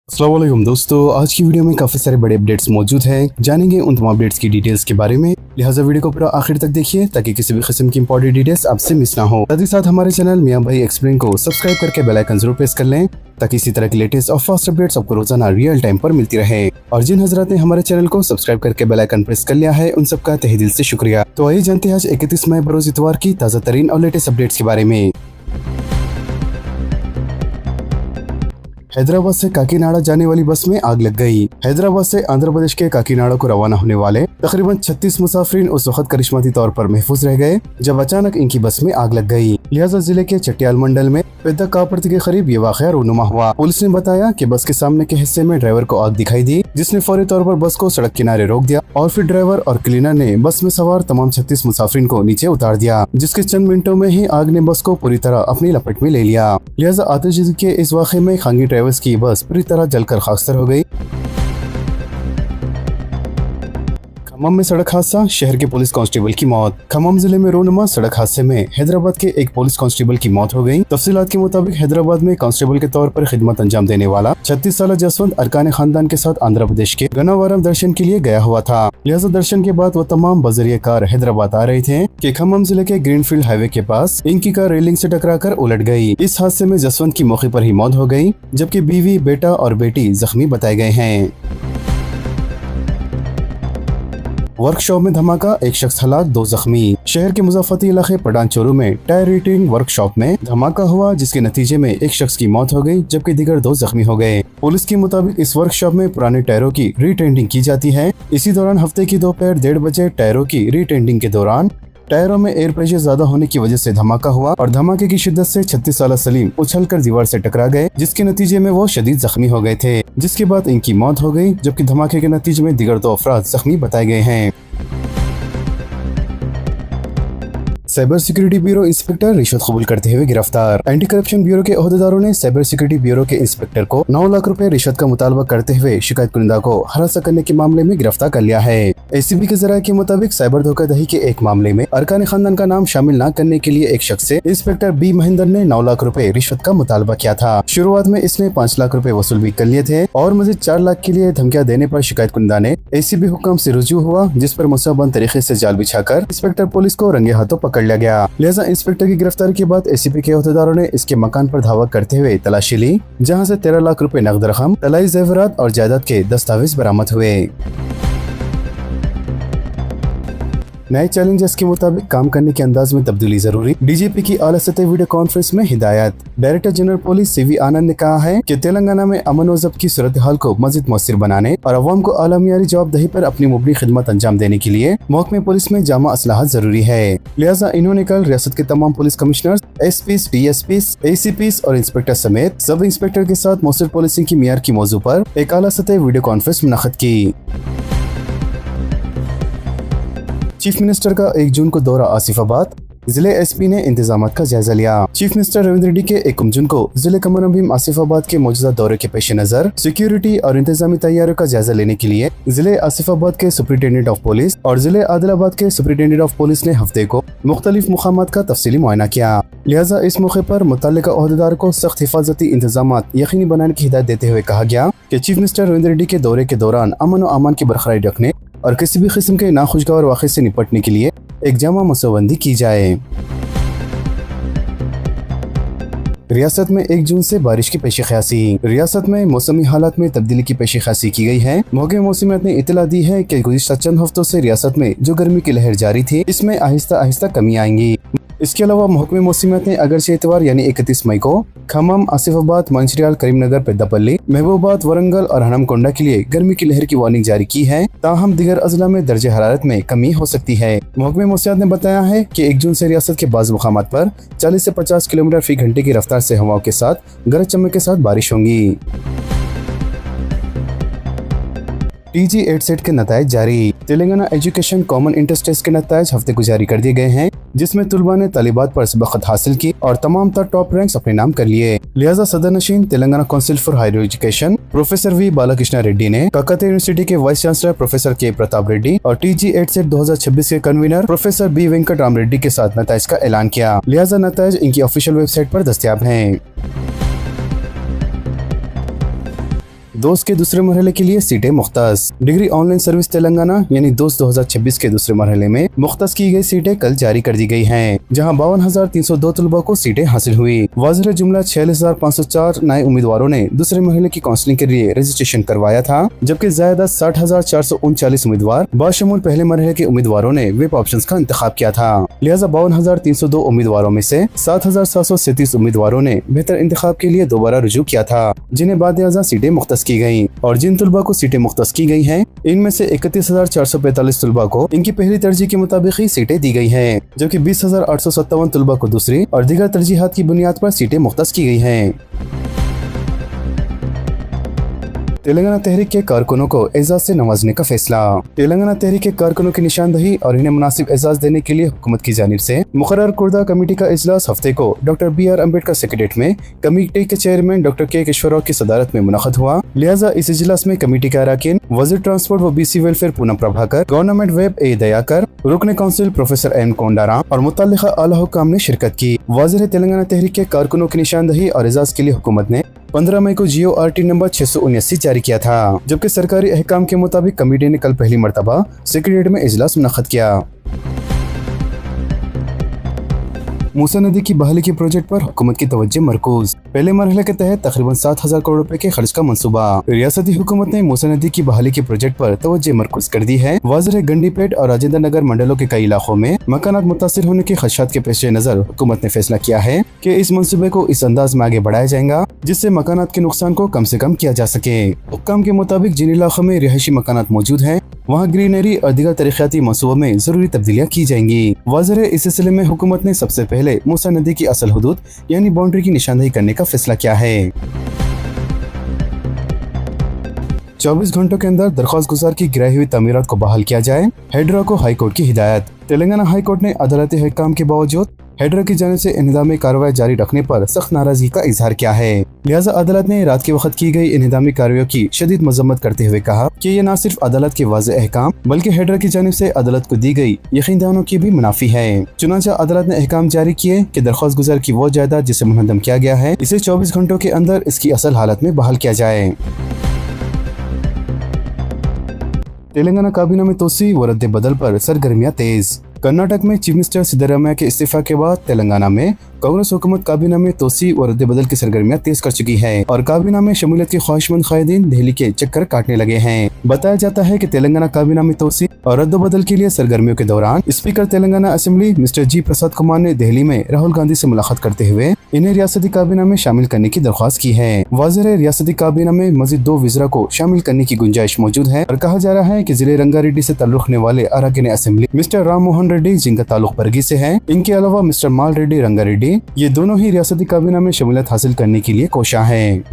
अस्सलाम वालेकुम दोस्तों, आज की वीडियो में काफ़ी सारे बड़े अपडेट्स मौजूद हैं। जानेंगे उन तमाम अपडेट्स की डिटेल्स के बारे में, लिहाजा वीडियो को पूरा आखिर तक देखिए ताकि किसी भी किस्म की इंपॉर्टेंट डिटेल्स आपसे मिस ना हो। साथ ही साथ हमारे चैनल मियां भाई एक्सप्लेन को सब्सक्राइब करके बेल आइकन जरूर प्रेस कर लें ताकि इसी तरह की लेटेस्ट और फास्ट अपडेट्स आपको रोजाना रियल टाइम पर मिलती रहे। और जिन हजरात ने हमारे चैनल को सब्सक्राइब करके बेल आइकन प्रेस कर लिया है, उन सबका तहे दिल से शुक्रिया। तो आइए जानते हैं आज 31 मई बरोज इतवार की ताज़ा तरीन और लेटेस्ट अपडेट्स के बारे में। हैदराबाद से काकीनाडा जाने वाली बस में आग लग गई। हैदराबाद से आंध्र प्रदेश के काकीनाडा को रवाना होने वाले तकरीबन 36 मुसाफिरीन उस वक्त करिश्माती तौर पर महफूज रह गए जब अचानक इनकी बस में आग लग गई। लिहाजा जिले के चटियाल मंडल में पेद्दा कापड़ती के करीब ये वाकया रूनुमा हुआ। पुलिस ने बताया कि बस के सामने के हिस्से में ड्राइवर को आग दिखाई दी, जिसने फौरी तौर पर बस को सड़क किनारे रोक दिया और फिर ड्राइवर और क्लीनर ने बस में सवार तमाम 36 मुसाफिरीन को नीचे उतार दिया, जिसके चंद मिनटों में ही आग ने बस को पूरी तरह अपनी लपेट में ले लिया। लिहाजा आतिशबाजी के इस वाक़े में खांगी ट्रेवल्स की बस पूरी तरह जलकर खाकसर हो गई। खम्मम में सड़क हादसा, शहर के पुलिस कांस्टेबल की मौत। खम्मम जिले में रोनुमा सड़क हादसे में हैदराबाद के एक पुलिस कांस्टेबल की मौत हो गई। तफसीलात के मुताबिक हैदराबाद में कांस्टेबल के तौर पर खिदमत अंजाम देने वाला 36 साल जसवंत अरकान खानदान के साथ आंध्र प्रदेश के गन्नावरम दर्शन के लिए गया हुआ था। लिहाजा दर्शन के बाद वो तमाम बजरिया कार हैदराबाद आ रहे थे कि खम्मम जिले के ग्रीनफील्ड हाईवे के पास इनकी कार रेलिंग से टकराकर उलट गई। इस हादसे में जसवंत की मौके पर ही मौत हो गई, जबकि बीवी, बेटा और बेटी जख्मी बताए गए हैं। वर्कशॉप में धमाका, एक शख्स हलाक, 2 जख्मी। शहर के मुज़फ़्फ़रती इलाके पठान चोरू में टायर रिटेलिंग वर्कशॉप में धमाका हुआ, जिसके नतीजे में एक शख्स की मौत हो गई जबकि दीगर 2 जख्मी हो गए। पुलिस के मुताबिक इस वर्कशॉप में पुराने टायरों की रीटेंडिंग की जाती है। इसी दौरान हफ्ते की दोपहर 1:30 बजे टायरों की रीटेंडिंग के दौरान टायरों में एयर प्रेशर ज्यादा होने की वजह से धमाका हुआ और धमाके की शिद्दत से 36 साल सलीम उछलकर दीवार से टकरा गए, जिसके नतीजे में वो शदीद जख्मी हो गए थे, जिसके बाद इनकी मौत हो गई, जबकि धमाके के नतीजे में दीगर 2 अफराद जख्मी बताए गए हैं। साइबर सिक्योरिटी ब्यूरो इंस्पेक्टर रिश्वत कबूल करते हुए गिरफ्तार। एंटी करप्शन ब्यूरो के ओहदेदारों ने साइबर सिक्योरिटी ब्यूरो के इंस्पेक्टर को 9 लाख रुपए रिश्वत का मुतालबा करते हुए शिकायत कुनिंदा को हरासा करने के मामले में गिरफ्तार कर लिया है। एसीबी के जराये के मुताबिक साइबर धोखाधड़ी के एक मामले में अरकान खानदान का नाम शामिल न करने के लिए एक शख्स से इंस्पेक्टर बी महेंद्र ने 9 लाख रुपए रिश्वत का मुतालबा किया था। शुरुआत में इसने 5 लाख रुपए वसूल भी कर लिए थे और मजीद 4 लाख के लिए धमकियां देने पर शिकायत कुनिंदा ने एसीबी हुक्म से रुजू हुआ, जिस पर मुसबंद तरीके से जाल बिछाकर इंस्पेक्टर पुलिस को रंगे हाथों पकड़ लिया गया। लिहाजा इंस्पेक्टर की गिरफ्तारी के बाद एसीपी के ओहदेदारों ने इसके मकान पर धावा करते हुए तलाशी ली, जहां से 13 लाख रुपए नकद रकम, तलाई जेवरात और जायदाद के दस्तावेज बरामद हुए। नए चैलेंजेस के मुताबिक काम करने के अंदाज में तब्दीली जरूरी, डीजीपी की आला सतह वीडियो कॉन्फ्रेंस में हिदायत। डायरेक्टर जनरल पुलिस सीवी आनंद ने कहा है कि तेलंगाना में अमन व ज़ब्त की सूरत हाल को मज़ीद मौसर बनाने और अवाम को आला मियारी जवाबदेही पर अपनी मुबली खिदमत अंजाम देने के लिए महकमे पुलिस में जामा असलाहत जरूरी है। लिहाजा इन्होंने कल रियासत के तमाम पुलिस कमिश्नर, एसपीज, डीएसपीज, एसीपीज और इंस्पेक्टर समेत सब इंस्पेक्टर के साथ मौसर पुलिसिंग की मियार की मौजू पर एक आला सतह वीडियो कॉन्फ्रेंस मुनक़्क़द की। चीफ मिनिस्टर का 1 जून को दौरा आसिफाबाद, जिले एसपी ने इंतजाम का जायजा लिया। चीफ मिनिस्टर रविंद्र रेड्डी के 1 जून को जिले कमर अभीम आसिफाबाद के मौजूदा दौरे के पेश नजर सिक्योरिटी और इंतजामी तैयारियों का जायजा लेने के लिए जिले आसिफाबाद के सुप्रिंटेंडेंट ऑफ पुलिस और जिले आदिलाबाद के सुप्रिंटेंडेंट ऑफ पुलिस ने हफ्ते को मुख्तलिफ मुकामात का तफसीली मुआयना किया। लिहाजा इस मौके पर मुतल्लिका ओहदेदार को सख्त हिफाजती इंतजाम यकीनी बनाने की हिदायत देते हुए कहा गया कि चीफ मिनिस्टर रविंद्र रेड्डी के दौरे के दौरान अमन व अमान की बरकरारी रखने और किसी भी किस्म के नाखुशगवार वाक़े से निपटने के लिए एक जामा मनसूबाबंदी की जाए। रियासत में 1 जून से बारिश की पेशी ख्यासी। रियासत में मौसमी हालात में तब्दीली की पेशी ख्यासी की गई है। महकमे मौसमियात ने इतला दी है कि गुज़िश्ता चंद हफ्तों से रियासत में जो गर्मी की लहर जारी थी, इसमें आहिस्ता आहिस्ता कमी आएंगी। इसके अलावा महकमे मौसमियात ने अगरचे इतवार यानी 31 मई को खम्मम, आसिफाबाद, मंचिर्याल, करीमनगर, पेद्दापल्ली, महबूबाबाद, वरंगल और हनमकोंडा के लिए गर्मी की लहर की वार्निंग जारी की है। ताहम दीगर अजला में दर्जे हरारत में कमी हो सकती है। महकमे मौसमियात ने बताया है कि 1 जून से रियासत के बाज़ मुकामात पर 40 से 50 किलोमीटर फी घंटे की रफ्तार से हवाओं के साथ गरज चमक के साथ बारिश होंगी। टीजी 8 सेट के नतायज जारी। Telangana education common entrance test के नतायज हफ्ते को जारी कर दिए गए हैं, जिसमें तुलबा ने तालिबात पर सबकत हासिल की और तमाम तर टॉप रैंक्स अपने नाम कर लिए। लिहाजा सदर नशीन Telangana council for higher education professor V Balakrishna Reddy ने काकतीय यूनिवर्सिटी के vice chancellor professor K Pratap Reddy और टीजी 8 सेट 2026 के convener professor B Venkat Ram Reddy के साथ नतायज का ऐलान किया। लिहाजा नतायज इनकी ऑफिशियल वेबसाइट पर दस्तयाब हैं। दोस्त के दूसरे मरहले के लिए सीटें मुख्तस। डिग्री ऑनलाइन सर्विस तेलंगाना यानी दोस्त 2026 के दूसरे मरहले में मुख्तस की गई सीटें कल जारी कर दी गई हैं, जहां 52,302 तलबा को सीटें हासिल हुई। वाज़िह जुमला 46,504 नए उम्मीदवारों ने दूसरे मरहले की काउंसलिंग के लिए रजिस्ट्रेशन करवाया था, जबकि ज़्यादा 60,439 उम्मीदवार बाशमूल पहले मरहले के उम्मीदवारों ने वेब ऑप्शन का इंतखाब किया था। लिहाजा 52,302 उम्मीदवारों में से 7,737 उम्मीदवारों ने बेहतर इंतखाब के लिए दोबारा रुजू किया था, जिन्हें बाद सीटें मुख्तस की गयी। और जिन तलबा को सीटें मुख्तस की गई हैं, इनमें से 31,445 तलबा को इनकी पहली तरजीह के मुताबिक ही सीटें दी गई हैं, जबकि 20,857 तलबा को दूसरी और दीगर तरजीहात की बुनियाद पर सीटें मुख्तस की गई हैं। तेलंगाना तहरीक के कारकुनों को एजाज से नवाजने का फैसला। तेलंगाना तहरीक के कारकुनों की निशानदही और इन्हें मुनासिब एजाज देने के लिए हुकूमत की जानिब से मुकर्रर कुर्दा कमेटी का इजलास हफ्ते को डॉक्टर BR अम्बेडकर सेक्रेटेरिएट में कमेटी के चेयरमैन डॉक्टर K केशवराव की सदारत में मुनक़द हुआ। लिहाजा इस इजलास में कमेटी के अरकान वज़ीर ट्रांसपोर्ट व BC welfare Poonam Prabhakar, government web A Dayakar, रुकन काउंसिल प्रोफेसर M कोंडाराम और मुतल्लिका आला हुक्काम ने शिरकत की। वाज़िह तेलंगाना तहरीक के कारकुनों की निशानदही और एजाज के लिए हुकूमत ने 15 मई को GORT नंबर 679 जारी किया था, जबकि सरकारी अहकाम के मुताबिक कमेटी ने कल पहली मरतबा सेक्रेटेरिएट में इजलास मुनक़द किया। मूसा नदी की बहाली के प्रोजेक्ट पर हुकूमत की तवज्जो मरकूज। पहले मरहले के तहत तकरीबन 7,000 करोड़ रुपए के खर्च का मंसूबा। रियासती हुकूमत ने मूसा नदी की बहाली के प्रोजेक्ट पर तवज्जो मरकूज कर दी है। वाज़िह गंडीपेट और राजेंद्र नगर मंडलों के कई इलाकों में मकानात मुतासिर होने के खदशात के पेश नजर हुकूमत ने फैसला किया है कि इस मंसूबे को इस अंदाज में आगे बढ़ाया जाएगा जिससे मकानात के नुकसान को कम से कम किया जा सके। हुक्काम के मुताबिक जिन इलाकों में रिहायशी मकानात मौजूद हैं, वहाँ ग्रीनरी और दीगर तरक्याती मंसूबों में जरूरी तब्दीलियाँ की जाएंगी। वाज़िह इस सिलसिले में हुकूमत ने सबसे पहले मूसा नदी की असल हुदूद यानी बाउंड्री की निशानदही करने का फैसला किया है। 24 घंटों के अंदर दरख्वास्त गुजार की गिराई हुई तमीरात को बहाल किया जाए, हेड्रा को हाई कोर्ट की हिदायत। तेलंगाना हाई कोर्ट ने अदालती हुक्काम के बावजूद हेड्रा की जानिब से इंहिदामी कार्रवाई जारी रखने पर सख्त नाराजगी का इजहार किया है। लिहाजा अदालत ने रात के वक्त की गई इंहिदामी कार्रवाई की शदीद मजम्मत करते हुए कहा कि ये न सिर्फ अदालत के वाज़ेह अहकाम बल्कि हेड्रा की जानिब से अदालत को दी गई यकीनदानों की भी मुनाफी है। चुनांचा अदालत ने अहकाम जारी किए कि दरख्वास्त गुजार की वो जायदाद जिसे मुनहदम किया गया है, इसे 24 घंटों के अंदर इसकी असल हालत में बहाल किया जाए। तेलंगाना काबीना में तोसी व रद्द बदल पर सरगर्मियां तेज। कर्नाटक में चीफ मिनिस्टर सिद्धरामैया के इस्तीफा के बाद तेलंगाना में कांग्रेस हुकूमत काबीना में तोसी और रद्द बदल की सरगर्मियां तेज कर चुकी है और काबीना में शमूलियत के ख्वाहिशमंद कायदीन दिल्ली के चक्कर काटने लगे हैं। बताया जाता है कि तेलंगाना काबीना में तोसी और रद्द बदल के लिए सरगर्मियों के दौरान speaker Telangana assembly mister G प्रसाद कुमार ने दिल्ली में राहुल गांधी से मुलाकात करते हुए इन्हें रियासती काबीना में शामिल करने की दरख्वास्त की है। वाज़िह रियासती काबीना में मजीद 2 वज़रा को शामिल करने की गुंजाइश मौजूद है और कहा जा रहा है कि जिले रंगारेड्डी से ताल्लुक़ रखने वाले अरकान असेंबली मिस्टर राम मोहन रेड्डी, जिनका ताल्लुक बरगी से है, इनके अलावा मिस्टर माल रेड्डी रंगारेड्डी, ये दोनों ही रियासती काबीना में शमूलियत हासिल करने के लिए कोशां हैं।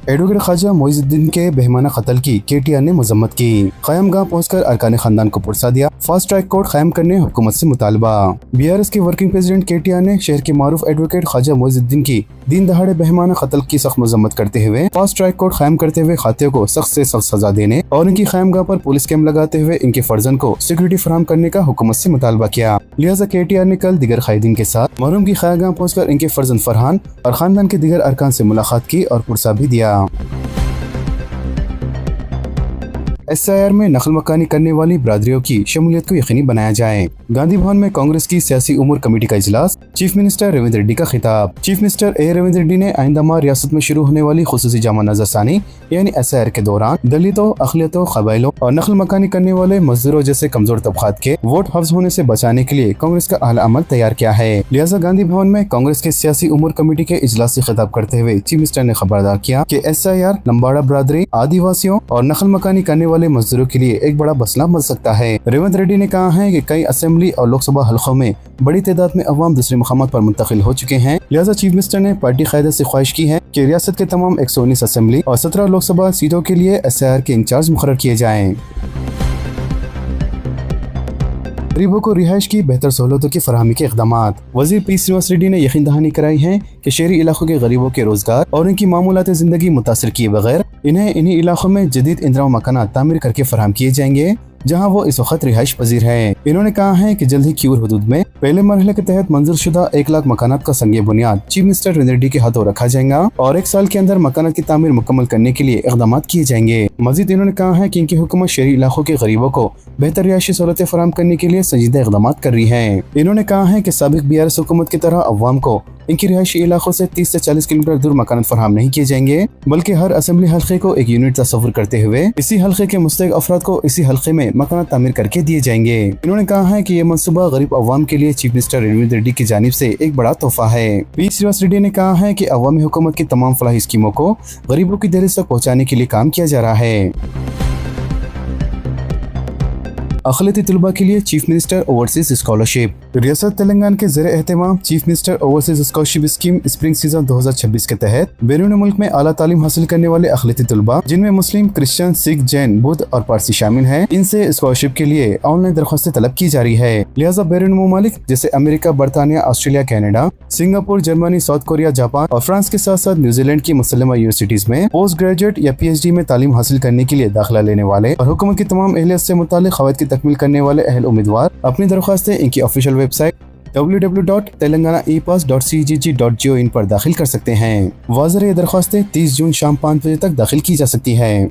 एडवोकेट ख्वाजा मोइजुद्दीन के बेहमाना कत्ल की KTR ने मजम्मत की। क़याम गाह पहुंचकर अरकान खानदान को पुरसा दिया। फास्ट ट्रैक कोर्ट कायम करने हुकूमत से मुतालबा। BRS के वर्किंग प्रेसिडेंट KTR ने शहर के मारूफ एडवोकेट ख्वाजा मोइजुद्दीन की दिन दहाड़े बेहमाना कत्ल की सख्त मजम्मत करते हुए फास्ट ट्रैक कोर्ट कायम करते हुए खातियों को सख्त से सख्त सजा देने और इनकी क़याम गाह पर पुलिस कैंप लगाते हुए इनके फर्जन को सिक्योरिटी फराहम करने का हुकूमत से मुतालबा किया। लिहाजा KTR ने कल दिगर कायदीन के साथ मरहूम की क़यागाह पहुंचकर इनके फर्जन फरहान और खानदान के दिगर अरकान से मुलाकात की और पुरसा भी दिया। SIR में नकल मकानी करने वाली बरादरियों की शमूलियत को यकीनी बनाया जाए। गांधी भवन में कांग्रेस की सियासी उमूर कमेटी का इजलास। चीफ मिनिस्टर रेवंत रेड्डी का खिताब। चीफ मिनिस्टर रेवंत रेड्डी ने आइंदा माह रियासत में शुरू होने वाली खुसूसी जामा नजरसानी यानी SIR के दौरान दलितों, अक़लियतों, क़बाइलों और नकल मकानी करने वाले मजदूरों जैसे कमजोर तबकात के वोट हफ्ज़ होने से बचाने के लिए कांग्रेस का आला अमल तैयार किया है। लिहाजा गांधी भवन में कांग्रेस के सियासी उमूर कमेटी के इजलास से खिताब करते हुए चीफ मिनिस्टर ने खबरदार किया कि SIR लंबाड़ा बरादरी, आदिवासियों और नकल मकानी करने वाले मजदूरों के लिए एक बड़ा मसला बन सकता है। रेवंत रेड्डी ने कहा है कि कई असेंबली और लोकसभा हलकों में बड़ी तादाद में अवाम दूसरे मकामात पर मुंतकिल हो चुके हैं। लिहाजा चीफ मिनिस्टर ने पार्टी कायदे से ख्वाहिश की है कि रियासत के तमाम 119 असेंबली और 17 लोकसभा सीटों के लिए SIR के इंचार्ज मुकर्रर किए जाएं। गरीबों को रिहाइश की बेहतर सहूलतों की फराहमी के इक़दामात। वज़ीर P श्रीनिवास रेड्डी ने यकीन दहानी कराई है कि शहरी इलाकों के गरीबों के रोजगार और इनकी मामूलात ज़िंदगी मुतासर किए बगैर इन्हें इन्हीं इलाकों में जदीद इंदिरा मकानात तामीर करके फराहम किए जाएंगे जहाँ वो इस वक्त रिहाइश पजीर है। इन्होंने कहा है कि जल्द ही क्यूर हुदूद में पहले मरहले के तहत मंजूर शुदा 1 लाख मकानात का संग बुनियाद चीफ मिनिस्टर नरेंद्र रेड्डी के हाथों रखा जाएगा और 1 साल के अंदर मकानात की तामीर मुकम्मल करने के लिए इक़दाम किए जाएंगे। मजीद इन्होंने कहा है कि इनकी हुकूमत शहरी इलाकों के गरीबों को बेहतर रिहायशी सहूलतें फराहम करने के लिए संजीदा इक़दाम कर रही है। इन्होंने कहा है कि साबिक BRS हुकूमत की तरह अवाम को इनकी रिहायशी इलाकों से 30 से 40 किलोमीटर दूर मकान फराहम नहीं किए जाएंगे, बल्कि हर असेंबली हल्के को एक यूनिट तस्वुर करते हुए इसी हल्के के मुस्तहिक अफराद को इसी हल्के में मकान तामीर करके दिए जाएंगे। इन्होंने कहा है कि ये मनसूबा गरीब अवाम के लिए चीफ मिनिस्टर नरेंद्र रेड्डी की जानिब से एक बड़ा तोहफा है। पी श्रीनिवास रेड्डी ने कहा है कि अवामी हुकूमत की तमाम फलाही स्कीमों को गरीबों की दहलीज तक पहुँचाने के लिए काम किया जा रहा है। अक़लियती तलबा के लिए चीफ मिनिस्टर ओवरसीज स्कॉलरशिप। रियासत तेलंगाना के ज़ेरे एहतमाम chief minister overseas scholarship scheme spring season 2026 के तहत बैरून मुल्क में आला तालीम हासिल करने वाले अक़लियती तलबा जिनमें मुस्लिम, क्रिश्चियन, सिख, जैन, बुद्ध और पारसी शामिल हैं, इनसे स्कॉलरशिप के लिए ऑनलाइन दरख्वास्तें तलब की जा रही है। लिहाजा बैरून मुमालिक जैसे अमेरिका, बरतानिया, Australia, Canada, Singapore, Germany, south Korea, Japan और फ्रांस के साथ साथ न्यूजीलैंड की मुसल्लमा यूनिवर्सिटीज में पोस्ट ग्रेजुएट या PhD में तालीम हासिल करने के लिए दाखिला लेने वाले और हुकूमत की तमाम अहलियत से मुताल्लिक़ क़वायद की तकमील करने वाले अहल उम्मीदवार अपनी दरख्वास्तें इनकी ऑफिशियल वेबसाइट www.telanganaepass.cgg.go.in पर दाखिल कर सकते हैं। वाज़ेह ये दरख्वास्तें 30 जून शाम 5 बजे तक दाखिल की जा सकती है।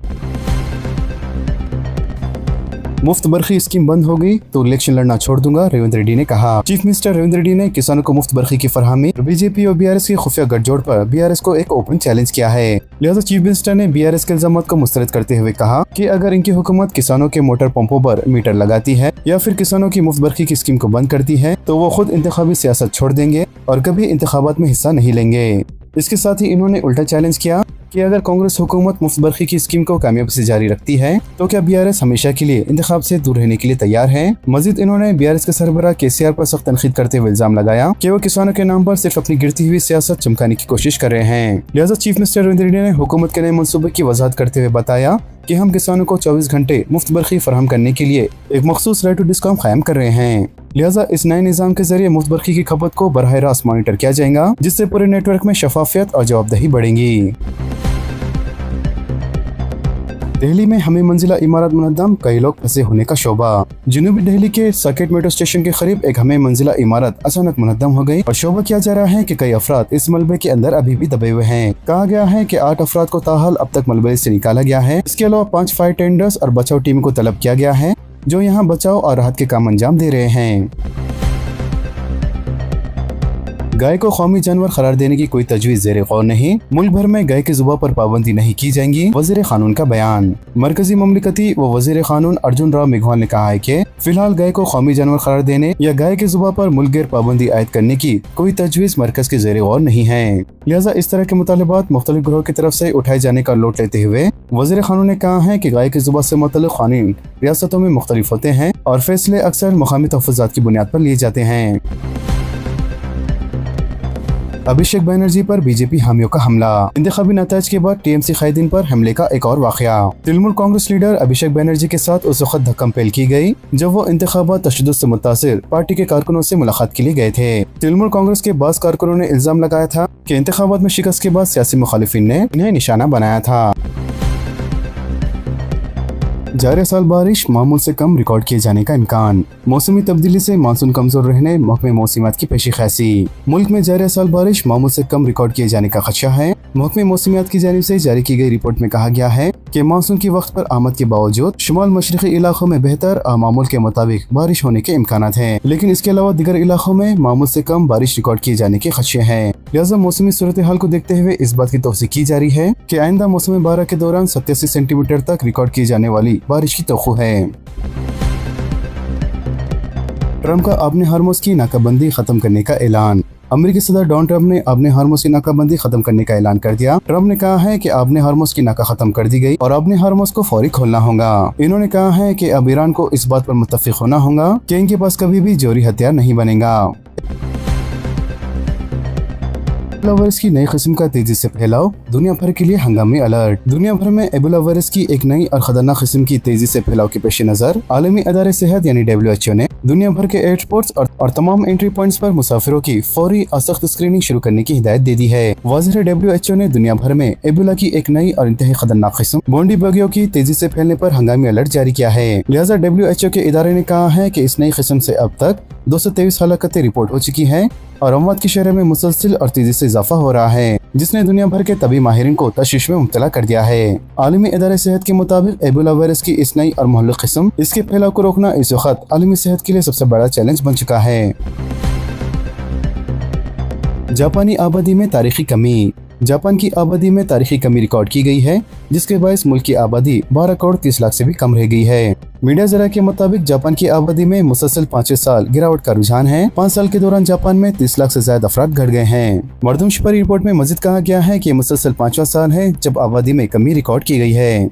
मुफ्त बरखी स्कीम बंद हो गई तो इलेक्शन लड़ना छोड़ दूंगा, रेवंत रेड्डी ने कहा। चीफ मिनिस्टर रेवंत रेड्डी ने किसानों को मुफ्त बरखी की फरहमी और बीजेपी और BRS की खुफिया गठजोड़ पर BRS को एक ओपन चैलेंज किया है। लिहाजा चीफ मिनिस्टर ने BRS के इल्जाम को मुस्तरद करते हुए कहा कि अगर इनकी हुकूमत किसानों के मोटर पंपों पर मीटर लगाती है या फिर किसानों की मुफ्त बरखी की स्कीम को बंद करती है तो वो खुद इंतखाबी सियासत छोड़ देंगे और कभी इंतखाबात में हिस्सा नहीं लेंगे। इसके साथ ही इन्होंने उल्टा चैलेंज किया कि अगर कांग्रेस हुकूमत मुफ्त बरखी की स्कीम को कामयाबी से जारी रखती है तो क्या BRS हमेशा के लिए इंतखाब से दूर रहने के लिए तैयार है। मजीद इन्होंने BRS के सरबराह KCR पर सख्त तनकीद करते हुए इल्जाम लगाया कि वो किसानों के नाम पर सिर्फ अपनी गिरती हुई सियासत चमकाने की कोशिश कर रहे हैं। लिहाजा चीफ मिनिस्टर रेवंत रेड्डी ने हुकूमत के नए मनसूबे की वजाहत करते हुए बताया कि हम किसानों को 24 घंटे मुफ्त बरखी फराहम करने के लिए एक मखसूस राइट टू डिस्कॉम कायम कर रहे हैं। लिहाजा इस नए निज़ाम के जरिए मुफ्त बरखी की खपत को बराह रास्त मॉनिटर किया जाएगा, जिससे पूरे नेटवर्क में शफाफियत और जवाबदेही बढ़ेंगी। दिल्ली में हमें मंजिला इमारत मुनद्दम, कई लोग फंसे होने का शोबा। जनूबी दिल्ली के सर्किट मेट्रो स्टेशन के करीब एक हमें मंजिला इमारत अचानक मुनद्दम हो गई और शोबा किया जा रहा है कि कई अफराद इस मलबे के अंदर अभी भी दबे हुए हैं। कहा गया है कि 8 अफराद को ताहाल अब तक मलबे से निकाला गया है। इसके अलावा 5 फायर टेंडर्स और बचाव टीम को तलब किया गया है जो यहाँ बचाव और राहत के काम अंजाम दे रहे हैं। गाय को कौमी जानवर करार देने की कोई तजवीज़ ज़ेरे गौर नहीं, मुल्क भर में गाय की ज़ुबान पर पाबंदी नहीं की जाएगी, वज़ीर क़ानून का बयान। मरकजी ममलिकती व वज़ीर क़ानून अर्जुन राम मेघवाल ने कहा है कि फिलहाल गाय को कौमी जानवर करार देने या गाय की ज़ुबान पर मुल्क गिर पाबंदी आयद करने की कोई तजवीज़ मरकज के ज़ेरे गौर नहीं है। लिहाजा इस तरह के मुतालिबात मुख्तलिफ ग्रोह की तरफ से उठाए जाने का लोट लेते हुए वज़ीर क़ानून ने कहा है कि गाय की ज़ुबान से मुतल्लिक़ क़ानून रियासतों में मुख्तलिफ होते हैं और फैसले अक्सर मुक़ामी तहफ़्फ़ुज़ात की बुनियाद पर लिए जाते हैं। अभिषेक बनर्जी पर बीजेपी हामियों का हमला। इंतखाबी नताज के बाद TMC कायदीन पर हमले का एक और वाकया। तृणमूल कांग्रेस लीडर अभिषेक बनर्जी के साथ उस वक्त धक्कम पेल की गई जब वो इंतखाबात तशद्दुद से मुतासिर पार्टी के कारकुनों से मुलाकात के लिए गए थे। तृणमूल कांग्रेस के बाज़ कारकुनों ने इल्जाम लगाया था कि इंतखाबात में शिकस्त के बाद सियासी मुखालिफिन ने इन्हें निशाना बनाया था। जारे साल बारिश मामूल से कम रिकॉर्ड किए जाने का इम्कान। मौसमी तब्दीली से मानसून कमजोर रहने महकमे मौसमियात की पेशी खैसी। मुल्क में जारे साल बारिश मामूल से कम रिकॉर्ड किए जाने का खदशा है। महकमे मौसमियात की जानिब से जारी की गई रिपोर्ट में कहा गया है कि मानसून की वक्त पर आमद के बावजूद शुमाल मशरक़ी इलाकों में बेहतर और मामूल के मुताबिक बारिश होने के इम्कानात हैं, लेकिन इसके अलावा दीगर इलाकों में मामूल से कम बारिश रिकॉर्ड किए जाने के खदशे हैं। लिहाजा मौसमी सूरत हाल को देखते हुए इस बात की तौसीक की जा रही है कि आइंदा मौसम 12 के दौरान 87 सेंटीमीटर तक रिकॉर्ड की जाने वाली बारिश की तवक्को है। ट्रंप का आबने हार्मोज की नाकाबंदी खत्म करने का ऐलान। अमेरिकी सदर डोनाल्ड ट्रंप ने आबने हार्मोज की नाकाबंदी खत्म करने का ऐलान कर दिया। ट्रंप ने कहा है कि आबने हार्मोज की नाका खत्म कर दी गई और आबने हार्मोज को फौरी खोलना होगा। इन्होंने कहा है कि अब ईरान को इस बात पर मुत्तफिक होना होगा कि इनके पास कभी भी जोरी हथियार नहीं बनेगा। एबोला वायरस की नई किस्म का तेजी से फैलाव, दुनिया भर के लिए हंगामी अलर्ट। दुनिया भर में एबोला वायरस की एक नई और खतरनाक किस्म की तेजी से फैलाव के पेश नजर आलमी अदारे सेहत यानी WHO ने दुनिया भर के एयरपोर्ट्स और तमाम एंट्री पॉइंट्स पर मुसाफिरों की फौरी और सख्त स्क्रीनिंग शुरू करने की हिदायत दे दी है। वाज़ेह WHO ने दुनिया भर में एबोला की एक नई और इंतहाई खतरनाक किस्म बोंडी बगियों की तेजी से फैलने पर हंगामी अलर्ट जारी किया है। लिहाजा WHO के इदारे ने कहा है कि इस नई किस्म से अब तक 223 हलाकतें रिपोर्ट हो चुकी हैं और अमवात की शरह में मुसलसल और तेजी से इजाफा हो रहा है, जिसने दुनिया भर के तबी माहिरीन को तशवीश में मुब्तला कर दिया है। आलमी इदारे सेहत के मुताबिक एबोला वायरस की इस नई और मुहल्लिक किस्म इसके फैलाव को रोकना इस वक्त आलमी सेहत के लिए सबसे बड़ा चैलेंज बन चुका है। जापानी आबादी में तारीखी कमी। जापान की आबादी में तारीखी कमी रिकॉर्ड की गई है, जिसके बायस मुल्क की आबादी 12 करोड़ 30 लाख से भी कम रह गई है। मीडिया जरा के मुताबिक जापान की आबादी में मुसलसल 5 साल गिरावट का रुझान है। 5 साल के दौरान जापान में 30 लाख से ज्यादा अफराद घट गए हैं। मरदमशुमारी रिपोर्ट में मजीद कहा गया है कि मुसलसल 5वां साल है जब आबादी में कमी रिकॉर्ड की गई है।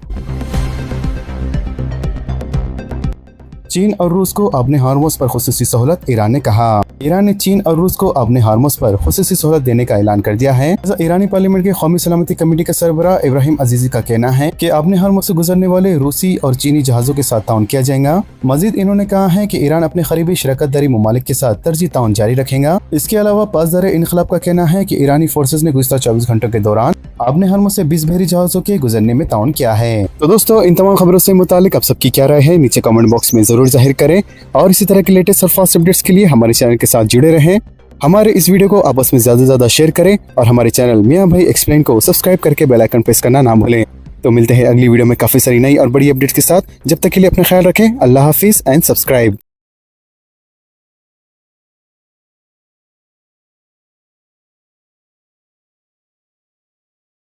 चीन और रूस को अपने हार्मोस पर खुसूसी सहूलत, ईरान ने कहा। ईरान ने चीन और रूस को अपने हार्मोस पर खुसूसी सहूलत देने का ऐलान कर दिया है। ईरानी पार्लियामेंट के कौमी सलामती कमेटी के सरबराह इब्राहिम अजीजी का कहना है कि अपने हार्मोस से गुजरने वाले रूसी और चीनी जहाजों के साथ ताउन किया जाएगा। मजीद इन्होंने कहा है कि ईरान अपने करीबी शराकत दारी ममालिक के साथ तरजीह ताउन जारी रखेगा। इसके अलावा पासदार इनकलाब का कहना है कि ईरानी फोर्सेज ने गुज़िश्ता 24 घंटों के दौरान अपने हार्मोस से 20 बहरी जहाजों के गुजरने में ताउन किया है। तो दोस्तों, इन तमाम खबरों से मुतालिक आप सबकी क्या राय है, नीचे कमेंट बॉक्स में जरूर जाहिर करें और इसी तरह के लेटेस्ट और फास्ट अपडेट्स के लिए हमारे चैनल के साथ जुड़े रहें। हमारे इस वीडियो को आपस में ज्यादा से ज्यादा शेयर करें और हमारे चैनल मियां भाई एक्सप्लेन को सब्सक्राइब करके बेल आइकन प्रेस करना ना भूलें। तो मिलते हैं अगली वीडियो में काफी सारी नई और बड़ी अपडेट्स के साथ। जब तक के लिए अपना ख्याल रखें। अल्लाह हाफिज एंड सब्सक्राइब।